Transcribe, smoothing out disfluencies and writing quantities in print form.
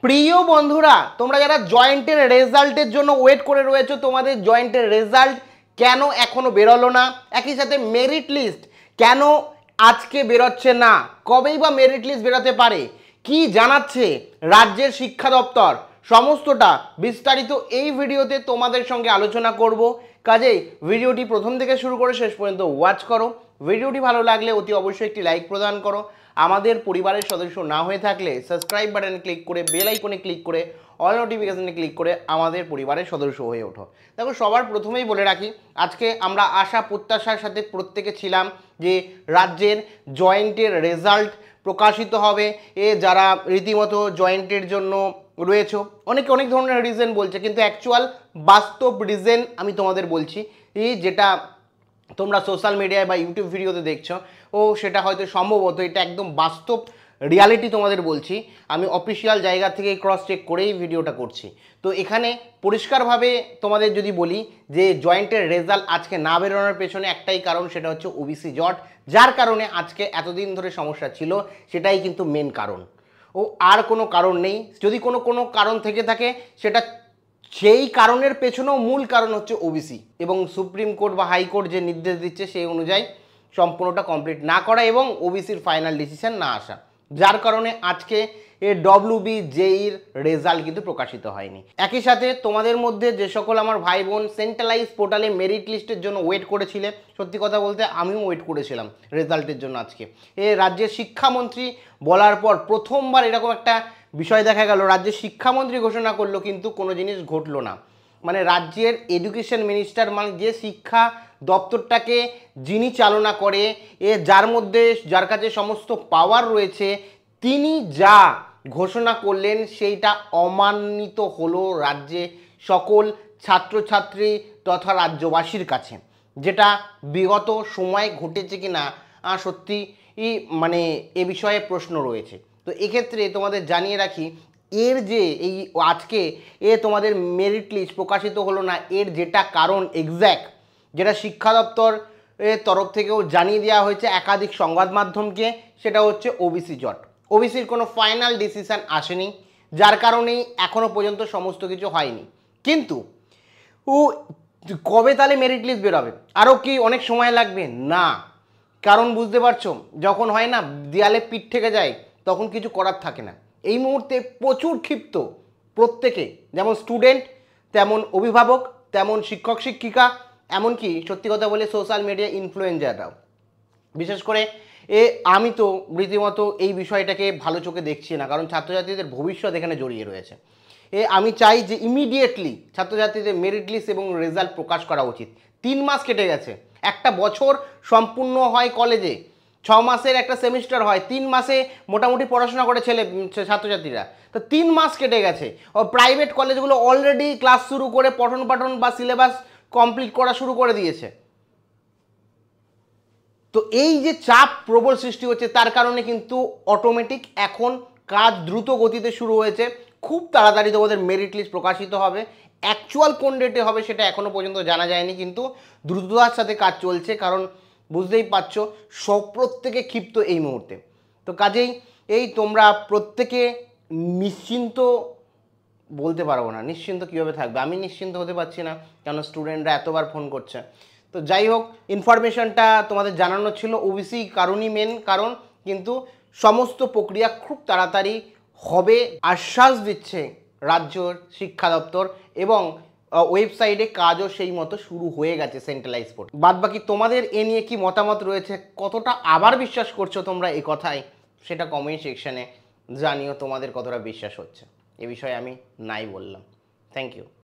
প্রিয় বন্ধুরা, তোমরা যারা জয়েন্টের রেজাল্টের জন্য ওয়েট করে রয়েছো, তোমাদের জয়েন্টের রেজাল্ট কেন এখনো বেরোলো না, একই সাথে মেরিট লিস্ট কেন আজকে বেরোচ্ছে না, কবেই বা মেরিট লিস্ট বেরোতে পারে, কি জানাচ্ছে রাজ্যের শিক্ষা দপ্তর, সমস্তটা বিস্তারিত এই ভিডিওতে তোমাদের সঙ্গে আলোচনা করব। কাজেই ভিডিওটি প্রথম থেকে শুরু করে শেষ পর্যন্ত ওয়াচ করো। ভিডিওটি ভালো লাগলে অতি অবশ্যই একটি লাইক প্রদান করো। আমাদের পরিবারের সদস্য না হয়ে থাকলে সাবস্ক্রাইব বাটনে ক্লিক করে বেল আইকনে ক্লিক করে অল নোটিফিকেশনে ক্লিক করে আমাদের পরিবারের সদস্য হয়ে ওঠো। দেখো, সবার প্রথমেই বলে রাখি, আজকে আমরা আশা প্রত্যাশার সাথে প্রত্যেকে ছিলাম যে রাজ্যের জয়েন্টের রেজাল্ট প্রকাশিত হবে। যারা রীতিমতো জয়েন্টের জন্য রয়েছে, অনেকে অনেক ধরনের রিজন বলছে, কিন্তু অ্যাকচুয়াল বাস্তব রিজন আমি তোমাদের বলছি, যেটা তোমরা সোশ্যাল মিডিয়ায় বা ইউটিউব ভিডিওতে দেখছো, সেটা হয়তো সম্ভবত এটা একদম বাস্তব রিয়ালিটি তোমাদের বলছি। আমি অফিসিয়াল জায়গা থেকে ক্রস চেক করেই ভিডিওটা করছি। তো এখানে পরিষ্কারভাবে তোমাদের যদি বলি যে জয়েন্টের রেজাল্ট আজকে না বেরোনোর পেছনে একটাই কারণ, সেটা হচ্ছে ওবিসি জট, যার কারণে আজকে এতদিন ধরে সমস্যা ছিল, সেটাই কিন্তু মেন কারণ। আর কোনো কারণ নেই। যদি কোনো কারণ থেকে থাকে, সেটা সেই কারণের পেছনেও মূল কারণ হচ্ছে ওবিসি, এবং সুপ্রিম কোর্ট বা হাইকোর্ট যে নির্দেশ দিচ্ছে সেই অনুযায়ী সম্পূর্ণটা কমপ্লিট না করা এবং ওবিসির ফাইনাল ডিসিশন না আসা, যার কারণে আজকে ডব্লিউবি জেইর রেজাল্ট কিন্তু প্রকাশিত হয়নি। একই সাথে তোমাদের মধ্যে যে সকল আমার ভাই বোন সেন্ট্রালাইজ পোর্টালে মেরিট লিস্টের জন্য ওয়েট করেছিলে, সত্যি কথা বলতে আমিও ওয়েট করেছিলাম রেজাল্টের জন্য। আজকে রাজ্যের শিক্ষামন্ত্রী বলার পর প্রথমবার এরকম একটা বিষয় দেখা গেল, রাজ্যের শিক্ষামন্ত্রী ঘোষণা করলো কিন্তু কোনো জিনিস ঘটলো না। মানে রাজ্যের এডুকেশন মিনিস্টার, মানে যে শিক্ষা দপ্তরটাকে যিনি চালনা করে, যার কাছে সমস্ত পাওয়ার রয়েছে, তিনি যা ঘোষণা করলেন সেইটা অমানিত হলো রাজ্যে সকল ছাত্রছাত্রী তথা রাজ্যবাসীর কাছে, যেটা বিগত সময় ঘটেছে কি না সত্যি মানে এ বিষয়ে প্রশ্ন রয়েছে। তো এক্ষেত্রে তোমাদের জানিয়ে রাখি, যে এই আজকে তোমাদের মেরিট লিস্ট প্রকাশিত হলো না, যেটা কারণ এক্স্যাক্ট, যেটা শিক্ষা দপ্তর তরফ থেকেও জানিয়ে দেওয়া হয়েছে একাধিক সংবাদ মাধ্যমকে, সেটা হচ্ছে ওবিসি জট। ওবিসির কোনো ফাইনাল ডিসিশন আসেনি, যার কারণেই এখনো পর্যন্ত সমস্ত কিছু হয়নি। কিন্তু কবে তাহলে মেরিট লিস্ট বেরোবে? আরও কি অনেক সময় লাগবে? না, কারণ বুঝতে পারছো, যখন হয় না দেয়ালে পিঠ থেকে যায়, তখন কিছু করার থাকে না। এই মুহূর্তে প্রচুর ক্ষিপ্ত প্রত্যেকে, যেমন স্টুডেন্ট, তেমন অভিভাবক, তেমন শিক্ষক শিক্ষিকা, এমনকি সত্যি কথা বলে সোশ্যাল মিডিয়া ইনফ্লুয়েন্সাররাও। বিশেষ করে আমি তো রীতিমতো এই বিষয়টাকে ভালো চোখে দেখছি না, কারণ ছাত্রছাত্রীদের ভবিষ্যৎ এখানে জড়িয়ে রয়েছে। আমি চাই যে ইমিডিয়েটলি ছাত্রছাত্রীদের মেরিট লিস্ট এবং রেজাল্ট প্রকাশ করা উচিত। 3 মাস কেটে গেছে, একটা বছর সম্পূর্ণ হয় কলেজে, 6 মাসের একটা সেমিস্টার হয়, 3 মাসে মোটামুটি পড়াশোনা করে ছাত্রছাত্রীরা, তো 3 মাস কেটে গেছে। প্রাইভেট কলেজগুলো অলরেডি ক্লাস শুরু করে পঠন পাঠন বা সিলেবাস কমপ্লিট করা শুরু করে দিয়েছে। তো এই যে চাপ প্রবল সৃষ্টি হচ্ছে, তার কারণে কিন্তু অটোমেটিক এখন কাজ দ্রুত গতিতে শুরু হয়েছে। খুব তাড়াতাড়ি তোমাদের মেরিট লিস্ট প্রকাশিত হবে। অ্যাকচুয়াল কোন ডেটে হবে সেটা এখনও পর্যন্ত জানা যায়নি, কিন্তু দ্রুততার সাথে কাজ চলছে, কারণ বুঝতেই পারছো প্রত্যেকে ক্ষিপ্ত এই মুহূর্তে। তো কাজেই তোমরা প্রত্যেকে নিশ্চিন্ত বলতে পারবো না, নিশ্চিন্ত কীভাবে থাকবে, আমি নিশ্চিন্ত হতে পারছি না, কেন স্টুডেন্টরা এতবার ফোন করছে। তো যাই হোক, ইনফরমেশনটা তোমাদের জানানো ছিল। ওবিসি কারণই মেন কারণ, কিন্তু সমস্ত প্রক্রিয়া খুব তাড়াতাড়ি হবে আশ্বাস দিচ্ছে রাজ্য শিক্ষা দপ্তর, এবং ওয়েবসাইটে কাজও সেই মতো শুরু হয়ে গেছে সেন্ট্রালাইজ বোর্ড। বাদবাকি তোমাদের এ নিয়ে কি মতামত রয়েছে, কতটা আবার বিশ্বাস করছো তোমরা এই কথায়, সেটা কমেন্ট সেকশানে জানিও তোমাদের কতটা বিশ্বাস হচ্ছে। এ বিষয়ে আমি নাই বললাম। Thank you.